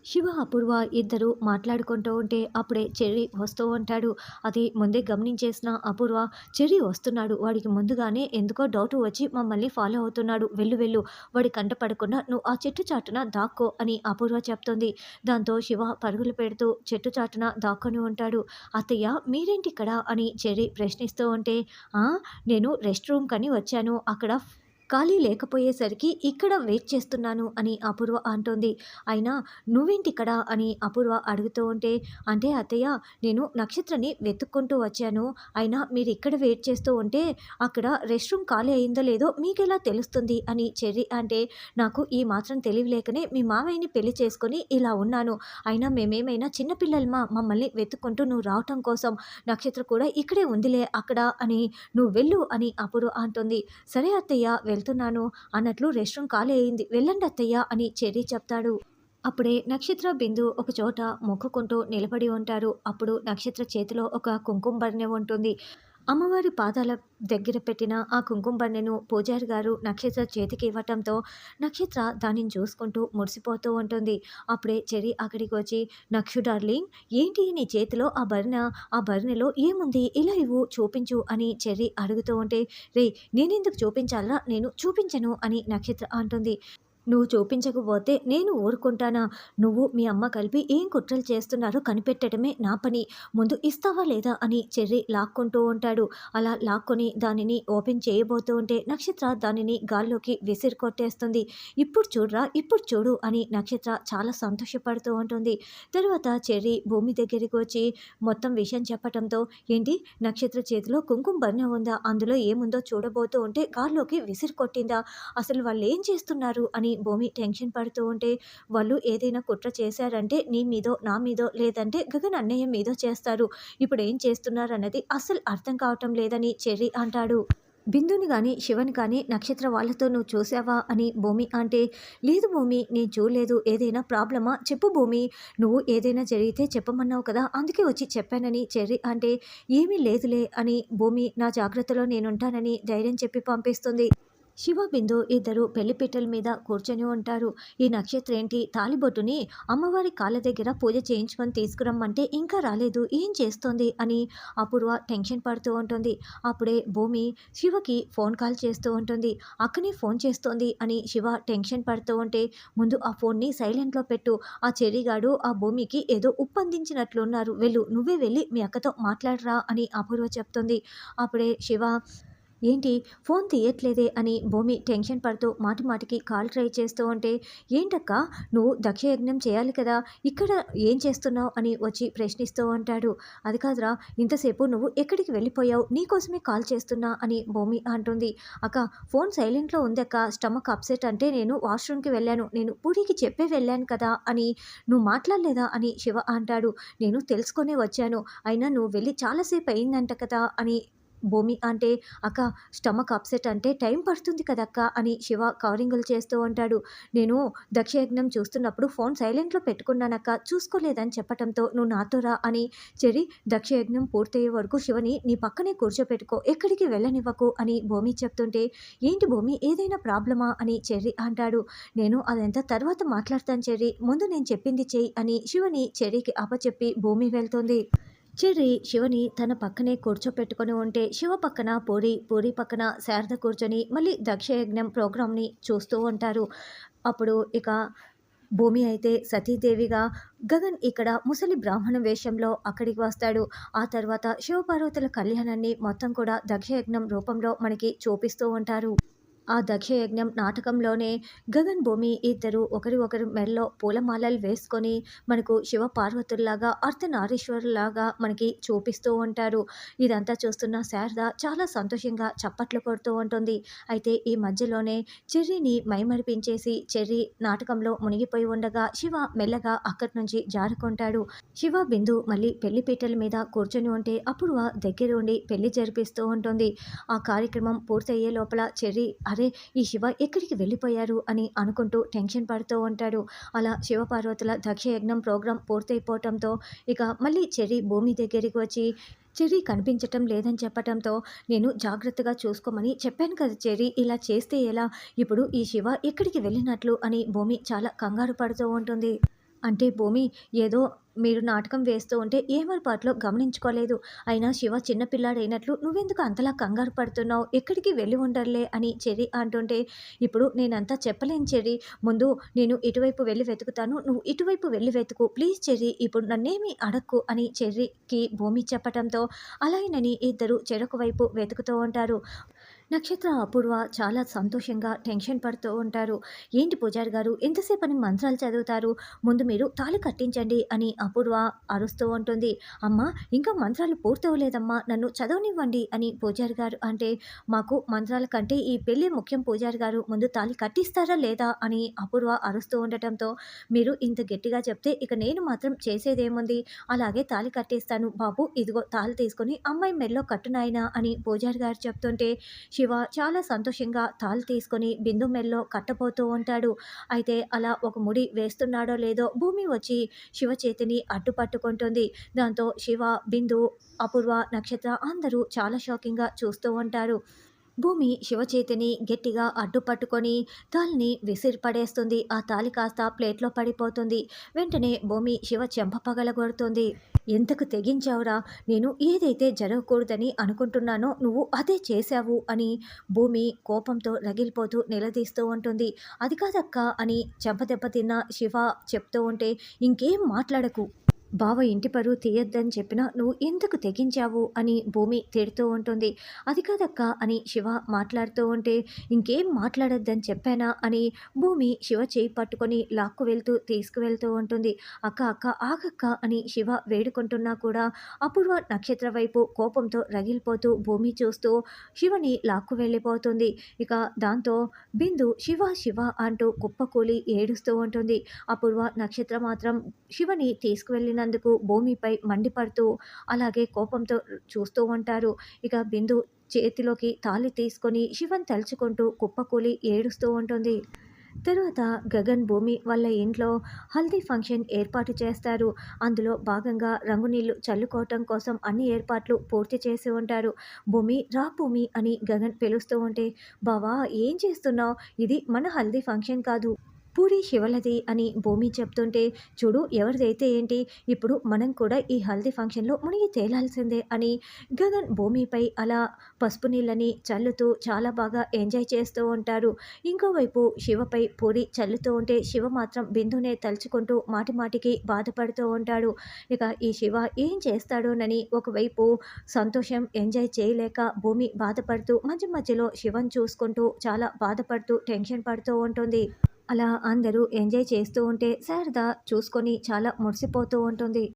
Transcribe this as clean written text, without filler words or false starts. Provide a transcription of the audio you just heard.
శివ, అపూర్వ ఇద్దరు మాట్లాడుకుంటూ ఉంటే అప్పుడే చెర్రీ వస్తూ ఉంటాడు. అది ముందే గమనించేసిన అపూర్వ, చెర్రీ వస్తున్నాడు. వాడికి ముందుగానే ఎందుకో డౌట్ వచ్చి మమ్మల్ని ఫాలో అవుతున్నాడు. వెళ్ళు వెళ్ళు, వాడి కంట పడకుండా నువ్వు ఆ చెట్టు చాటున దాక్కో అని అపూర్వ చెప్తుంది. దాంతో శివ పరుగులు పెడుతూ చెట్టు చాటున దాక్కొని ఉంటాడు. అత్తయ్య మీరేంటిక్కడ అని చెర్రీ ప్రశ్నిస్తూ ఉంటే, "ఆ, నేను రెస్ట్ రూమ్ కని వచ్చాను. అక్కడ ఖాళీ లేకపోయేసరికి ఇక్కడ వెయిట్ చేస్తున్నాను" అని అపూర్వ అంటోంది. అయినా "నువ్వేంటిక్కడ" అని అపూర్వ అడుగుతూ ఉంటే, "అంటే అత్తయ్య, నేను నక్షత్రని వెతుక్కుంటూ వచ్చాను. అయినా మీరిక్కడ వెయిట్ చేస్తూ ఉంటే అక్కడ రెస్ట్ రూమ్ ఖాళీ అయిందో లేదో మీకెలా తెలుస్తుంది" అని చెర్రీ అంటే, "నాకు ఈ మాత్రం తెలివి లేకనే మీ మావయ్యని పెళ్లి చేసుకొని ఇలా ఉన్నాను. అయినా మేమేమైనా చిన్న పిల్లలమా మమ్మల్ని వెతుక్కుంటూ నువ్వు రావటం కోసం? నక్షత్ర కూడా ఇక్కడే ఉందిలే అక్కడ అని నువ్వు వెళ్ళు" అని అపూర్వ అంటుంది. "సరే అత్తయ్య, వెళ్తున్నాను" అన్నట్లు రెస్ట్ రూమ్ ఖాళీ అయింది, వెళ్ళండి అత్తయ్య అని చెర్రీ చెప్తాడు. అప్పుడే నక్షత్ర, బిందు ఒక చోట మొక్కుకుంటూ నిలబడి ఉంటారు. అప్పుడు నక్షత్ర చేతిలో ఒక కుంకుమ బరిణె ఉంటుంది. అమ్మవారి పాదాల దగ్గర పెట్టిన ఆ కుంకుమ బరిణెను పూజారి గారు నక్షత్ర చేతికి ఇవ్వటంతో నక్షత్ర దానిని చూసుకుంటూ మురిసిపోతూ ఉంటుంది. అప్పుడే చెర్రీ అక్కడికి వచ్చి, "నక్షు డార్లింగ్, ఏంటి నీ చేతిలో ఆ బరిణె? ఆ బరిణెలో ఏముంది? ఇలా ఇవ్వు, చూపించు" అని చెర్రీ అడుగుతూ ఉంటే, "రేయ్, నేనెందుకు చూపించాలా? నేను చూపించను" అని నక్షత్ర అంటుంది. "నువ్వు చూపించకపోతే నేను ఊరుకుంటానా? నువ్వు మీ అమ్మ కలిపి ఏం కుట్రలు చేస్తున్నారో కనిపెట్టడమే నా పని. ముందు ఇస్తావా లేదా" అని చెర్రీ లాక్కుంటూ ఉంటాడు. అలా లాక్కొని దానిని ఓపెన్ చేయబోతూ ఉంటే నక్షత్ర దానిని గాల్లోకి విసిరి కొట్టేస్తుంది. "ఇప్పుడు చూడరా, ఇప్పుడు చూడు" అని నక్షత్ర చాలా సంతోషపడుతూ ఉంటుంది. తర్వాత చెర్రీ భూమి దగ్గరికి వచ్చి మొత్తం విషయం చెప్పటంతో, "ఏంటి, నక్షత్ర చేతిలో కుంకుమ బరిణె ఉందా? అందులో ఏముందో చూడబోతూ ఉంటే గాల్లోకి విసిరి కొట్టిందా? అసలు వాళ్ళేం చేస్తున్నారు" అని భూమి టెన్షన్ పడుతూ ఉంటే, "వాళ్ళు ఏదైనా కుట్ర చేశారంటే నీ మీదో, నా మీదో, లేదంటే గగన్ అన్నయ్య మీదో చేస్తారు. ఇప్పుడేం చేస్తున్నారన్నది అస్సలు అర్థం కావటం లేదని చెర్రీ అంటాడు. "బిందుని గాని, శివని కానీ నక్షత్ర వాళ్ళతో నువ్వు చూసావా" అని భూమి అంటే, "లేదు భూమి, నేను చూడలేదు. ఏదైనా ప్రాబ్లమా చెప్పు భూమి. నువ్వు ఏదైనా జరిగితే చెప్పమన్నావు కదా, అందుకే వచ్చి చెప్పానని" చెర్రీ అంటే, "ఏమీ లేదులే" అని భూమి నా జాగ్రత్తలో నేనుంటానని ధైర్యం చెప్పి పంపిస్తుంది. శివ, బిందు ఇద్దరు పెళ్లిపీటల మీద కూర్చొని ఉంటారు. ఈ నక్షత్ర ఏంటి, తాళిబొట్టుని అమ్మవారి కాళ్ళ దగ్గర పూజ చేయించుకొని తీసుకురమ్మంటే ఇంకా రాలేదు, ఏం చేస్తోంది అని అపూర్వ టెన్షన్ పడుతూ ఉంటుంది. అప్పుడే భూమి శివకి ఫోన్ కాల్ చేస్తూ ఉంటుంది. "అక్కనే ఫోన్ చేస్తోంది" అని శివ టెన్షన్ పడుతూ ఉంటే, "ముందు ఆ ఫోన్ని సైలెంట్లో పెట్టు. ఆ చెర్రీగాడు ఆ భూమికి ఏదో ఉప్పందించినట్లున్నారు, వెళ్ళు, నువ్వే వెళ్ళి మీ అక్కతో మాట్లాడరా" అని అపూర్వ చెప్తుంది. అప్పుడే శివ, "ఏంటి, ఫోన్ తీయట్లేదే" అని భూమి టెన్షన్ పడుతూ మాటి మాటికి కాల్ ట్రై చేస్తూ ఉంటే, "ఏంటక్క, నువ్వు దక్షయజ్ఞం చేయాలి కదా, ఇక్కడ ఏం చేస్తున్నావు" అని వచ్చి ప్రశ్నిస్తూ ఉంటాడు. "అది కాదురా, ఇంతసేపు నువ్వు ఎక్కడికి వెళ్ళిపోయావు, నీకోసమే కాల్ చేస్తున్నా" అని భూమి అంటుంది. "అక్క, ఫోన్ సైలెంట్లో ఉందక్క, స్టమక్ అప్సెట్ అంటే నేను వాష్రూమ్కి వెళ్ళాను, నేను పూరికి చెప్పే వెళ్ళాను కదా" అని "నువ్వు మాట్లాడలేదా" అని శివ అంటాడు. "నేను తెలుసుకొనే వచ్చాను, అయినా నువ్వు వెళ్ళి చాలాసేపు అయిందంట కదా" అని భూమి అంటే, "అక్క, స్టమక్ అప్సెట్ అంటే టైం పడుతుంది కదక్క" అని శివ కవరింగులు చేస్తూ ఉంటాడు. "నేను దక్షయజ్ఞం చూస్తున్నప్పుడు ఫోన్ సైలెంట్లో పెట్టుకున్నానక్క, చూసుకోలేదని చెప్పటంతో నువ్వు నాతో రా" అని చెర్రీ, "దక్షయజ్ఞం పూర్తయ్యే వరకు శివని నీ పక్కనే కూర్చోపెట్టుకో, ఎక్కడికి వెళ్ళనివ్వకు" అని భూమి చెప్తుంటే, "ఏంటి భూమి, ఏదైనా ప్రాబ్లమా" అని చెర్రీ అంటాడు. "నేను అదంతా తర్వాత మాట్లాడతాను చెర్రీ, ముందు నేను చెప్పింది చెయ్యి" అని శివని చెర్రీకి అప్పచెప్పి భూమి వెళ్తుంది. చెర్రీ శివని తన పక్కనే కూర్చోపెట్టుకొని ఉంటే శివ పక్కన పూరి, పూరి పక్కన శారద కూర్చొని మళ్ళీ దక్షయజ్ఞం ప్రోగ్రామ్ని చూస్తూ ఉంటారు. అప్పుడు ఇక భూమి అయితే సతీదేవిగా, గగన్ ఇక్కడ ముసలి బ్రాహ్మణ వేషంలో అక్కడికి వస్తాడు. ఆ తర్వాత శివపార్వతుల కళ్యాణాన్ని మొత్తం కూడా దక్షయజ్ఞం రూపంలో మనకి చూపిస్తూ ఉంటారు. ఆ దక్షయజ్ఞం నాటకంలోనే గగన్, భూమి ఇద్దరు ఒకరి ఒకరు మెడలో పూలమాలలు వేసుకొని మనకు శివ పార్వతుల్లాగా అర్ధనారీశ్వరులాగా మనకి చూపిస్తూ ఉంటారు. ఇదంతా చూస్తున్న శారద చాలా సంతోషంగా చప్పట్లు కొడుతూ ఉంటుంది. అయితే ఈ మధ్యలోనే చెర్రీని మైమరిపించేసి చెర్రీ నాటకంలో మునిగిపోయి ఉండగా శివ మెల్లగా అక్కడి నుంచి జారుకుంటాడు. శివ, బిందు మళ్ళీ పెళ్లి పీటల మీద కూర్చొని ఉంటే అపూర్వ దగ్గరుండి పెళ్లి జరిపిస్తూ ఉంటుంది. ఆ కార్యక్రమం పూర్తయ్యే లోపల చెర్రీ, "అరే, ఈ శివ ఎక్కడికి వెళ్ళిపోయారు" అని అనుకుంటూ టెన్షన్ పడుతూ ఉంటాడు. అలా శివపార్వతుల దక్షయజ్ఞం ప్రోగ్రాం పూర్తయిపోవటంతో ఇక మళ్ళీ చెర్రీ భూమి దగ్గరికి వచ్చి, చెర్రీ కనిపించటం లేదని చెప్పటంతో, "నేను జాగ్రత్తగా చూసుకోమని చెప్పాను కదా చెర్రీ, ఇలా చేస్తే ఎలా? ఇప్పుడు ఈ శివ ఎక్కడికి వెళ్ళినట్లు" అని భూమి చాలా కంగారు పడుతూ ఉంటుంది. అంటే భూమి ఏదో మీరు నాటకం వేస్తూ ఉంటే ఏమరపాట్లో గమనించుకోలేదు. అయినా శివ చిన్న పిల్లాడైనట్లు నువ్వెందుకు అంతలా కంగారు పడుతున్నావు? ఎక్కడికి వెళ్ళి ఉండరులే అని చెర్రి అంటుంటే, ఇప్పుడు నేనంతా చెప్పలేను చెర్రి. ముందు నేను ఇటువైపు వెళ్లి వెతుకుతాను. నువ్వు ఇటువైపు వెళ్లి వెతుకు. ప్లీజ్ చెర్రి ఇప్పుడు నన్నేమి అడక్కు అని చెర్రికి భూమి చెప్పటంతో అలాగేనని ఇద్దరు చెరొక వైపు వెతుకుతూ ఉంటారు. నక్షత్ర, అపూర్వ చాలా సంతోషంగా టెన్షన్ పడుతూ ఉంటారు. ఏంటి పూజారి గారు ఎంతసేపని మంత్రాలు చదువుతారు? ముందు మీరు తాళి కట్టించండి అని అపూర్వ అరుస్తూ ఉంటుంది. అమ్మా ఇంకా మంత్రాలు పూర్తవలేదమ్మా నన్ను చదవనివ్వండి అని పూజారి గారు అంటే, మాకు మంత్రాల కంటే ఈ పెళ్లి ముఖ్యం పూజారి గారు ముందు తాళి కట్టిస్తారా లేదా అని అపూర్వ అరుస్తూ ఉండటంతో, మీరు ఇంత గట్టిగా చెప్తే ఇక నేను మాత్రం చేసేదేముంది? అలాగే తాళి కట్టేస్తాను బాబు ఇదిగో తాళి తీసుకొని అమ్మాయి మెడలో కట్టు నాయనా అని పూజారి గారు చెప్తుంటే, శివ చాలా సంతోషంగా తాళి తీసుకొని బిందు మెడలో కట్టబోతూ ఉంటాడు. అయితే అలా ఒక ముడి వేస్తున్నాడో లేదో భూమి వచ్చి శివ చేతిని అడ్డుపట్టుకుంటుంది. దాంతో శివ, బిందు, అపూర్వ, నక్షత్ర అందరూ చాలా షాకింగ్‌గా చూస్తూ ఉంటారు. భూమి శివ చేతిని గట్టిగా అడ్డుపట్టుకొని తాళిని విసిరి పడేస్తుంది. ఆ తాళి కాస్త ప్లేట్‌లో పడిపోతుంది. వెంటనే భూమి శివ చెంప పగలగొడుతుంది. ఎంతకు తెగించావురా! నేను ఏదైతే జరగకూడదని అనుకుంటున్నానో నువ్వు అదే చేశావు అని భూమి కోపంతో రగిలిపోతూ నిలదీస్తూ ఉంటుంది. అది కాదక్కా అని చెంపదెబ్బ తిన్న శివ చెప్తూ ఉంటే, ఇంకేం మాట్లాడకు. బావ ఇంటి పరువు తీయొద్దని చెప్పినా నువ్వు ఎందుకు తెగించావు అని భూమి తిడుతూ ఉంటుంది. అది కాదక్కా అని శివ మాట్లాడుతూ ఉంటే, ఇంకేం మాట్లాడొద్దని చెప్పానా అని భూమి శివ చేయి పట్టుకొని లాక్కు వెళ్తూ తీసుకువెళ్తూ ఉంటుంది. అక్క అక్క ఆగక్క అని శివ వేడుకుంటున్నా కూడా అపూర్వ నక్షత్ర వైపు కోపంతో రగిలిపోతూ భూమి చూస్తూ శివని లాక్కు వెళ్ళిపోతుంది. ఇక దాంతో బిందు శివ శివ అంటూ కుప్పకూలి ఏడుస్తూ ఉంటుంది. అపూర్వ నక్షత్ర మాత్రం శివని తీసుకువెళ్ళినందుకు భూమిపై మండిపడుతూ అలాగే కోపంతో చూస్తూ ఉంటారు. ఇక బిందు చేతిలోకి తాళి తీసుకొని శివని తలుచుకుంటూ కుప్పకూలి ఏడుస్తూ ఉంటుంది. తరువాత గగన్, భూమి వాళ్ళ ఇంట్లో హల్దీ ఫంక్షన్ ఏర్పాటు చేస్తారు. అందులో భాగంగా రంగు నీళ్లు చల్లుకోవటం కోసం అన్ని ఏర్పాట్లు పూర్తి చేసి ఉంటారు. భూమి రా భూమి అని గగన్ పిలుస్తూ ఉంటే, బావా ఏం చేస్తున్నావు? ఇది మన హల్దీ ఫంక్షన్ కాదు. పూరి శివలది అని భూమి చెప్తుంటే, చూడు ఎవరిదైతే ఏంటి ఇప్పుడు మనం కూడా ఈ హల్దీ ఫంక్షన్‌లో మునిగి తేలాల్సిందే అని గగన్ భూమిపై అలా పసుపు నీళ్ళని చల్లుతూ చాలా బాగా ఎంజాయ్ చేస్తూ ఉంటారు. ఇంకోవైపు శివపై పూరి చల్లుతూ ఉంటే శివ మాత్రం బిందునే తలుచుకుంటూ మాటి మాటికి బాధపడుతూ ఉంటాడు. ఇక ఈ శివ ఏం చేస్తాడోనని ఒకవైపు సంతోషం ఎంజాయ్ చేయలేక భూమి బాధపడుతూ మధ్య మధ్యలో శివని చూసుకుంటూ చాలా బాధపడుతూ టెన్షన్ పడుతూ ఉంటుంది. అలా అందరూ ఎంజాయ్ చేస్తూ ఉంటే శారద చూసుకొని చాలా మురిసిపోతూ ఉంటుంది.